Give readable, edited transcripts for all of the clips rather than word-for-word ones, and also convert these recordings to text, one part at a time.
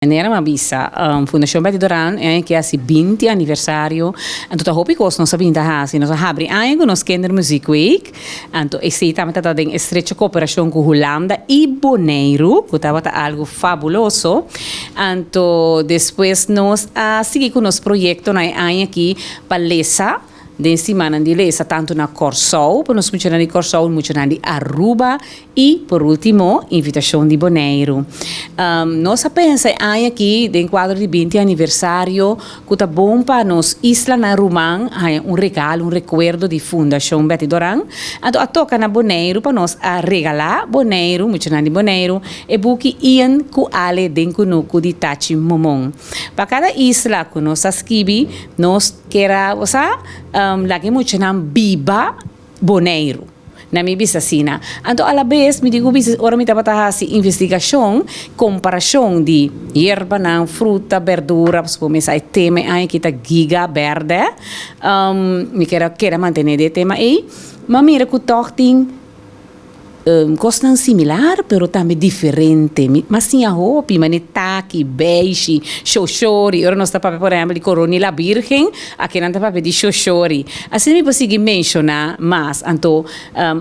Nera mabisa, Fundação Betty Doran é que é assim 20 aniversário, então hopi que não sabia ainda assim, nós abri ainda nos Kinder Music Week, então esse também está em estreita cooperação com Holanda e Bonaire, que estava algo fabuloso, então depois nós seguimos com nosso projeto na aqui palestra de semana de lesa tanto na Corsol, para nós continuar de Corsol, muito na de Aruba e por último, invitação de Bonaire. Nós pensa aqui em quadro de 20 aniversário, que está bom para nós Isla na Rumang, regalo, recuerdo de Fundação Betty Doran. Então a toca na Bonaire para nós regalar Bonaire, muito na de Bonaire, e buki ian ku ale den kunuku de Tachi Momong. Para cada isla que nós escrevi, nós quer lagi muito na Biba Bonaire. Na minha bisacina. Então, a la vez, me digo, ora me estava fazendo investigação, comparação de erva, fruta, verdura, como esse tema aí que está giga verde. Me quero manter o tema aí. Mas mira que o torting costam similar, pero também diferente. Mas sim a roupa, manitaki, beige, xoxori. Ora nós está para por exemplo de Coroni la Virgen, aqui não está para de xoxori. Assim me posso mencionar, mas então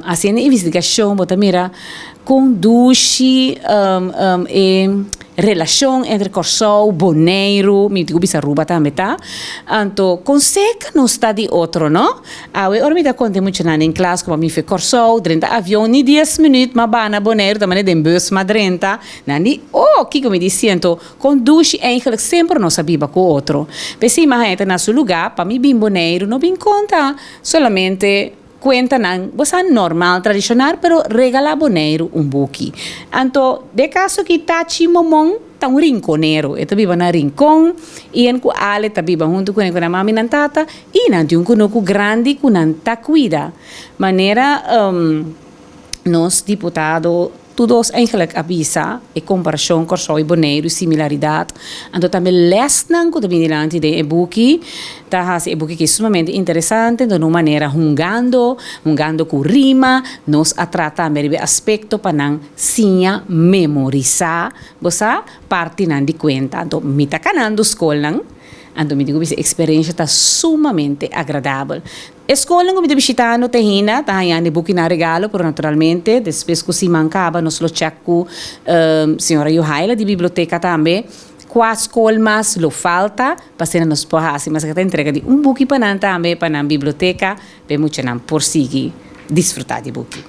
assim a investigação, bota mira conduz relação entre Corsol, Bonaire, me digo bisa Aruba também, tá? Então, consegue não está de outro, não? Ora me dá conta muito em classe, como me fez Corsol, 30 avião, nem 10 minutos, mas vai na Bonaire, também tem bus, mas 30, nani, que me disse, então, conduz eigenlijk sempre não sabia com o outro. Pensei, mas entra na seu lugar, para mim, bem Bonaire, não bem conta, solamente cuenta não, você normal, tradicional, pero regala Bonaire buki. Então, de caso que Tachi Momong, tá rinconeiro, e tabiba na rincon, e en ku ale tabiba junto com a mami nan tata, e nan um kunuku grande ku nan ta cuida. Maneira, nos diputado todos eigenlijk avisa e comparação com Corsol e Bonaire e similaridade. Então também lesnan que também delante de e-book, tá esse e-book que é sumamente interessante, de uma maneira jungando com rima, nos atrata também aspecto para não sinha memorizar, você parte não de conta. Então me tá canando escola, então me digo que a experiência está sumamente agradável. Escola que me visitando tehina, tahayan de buki na regalo, pero naturalmente, depois que se mancava, nos lo check com senhora Yohaila de biblioteca também, quais colmas lo falta, para ser nos porrasi, mas que está entrega de buki para não também, para na biblioteca, para muito não por seguir, desfrutar de buki.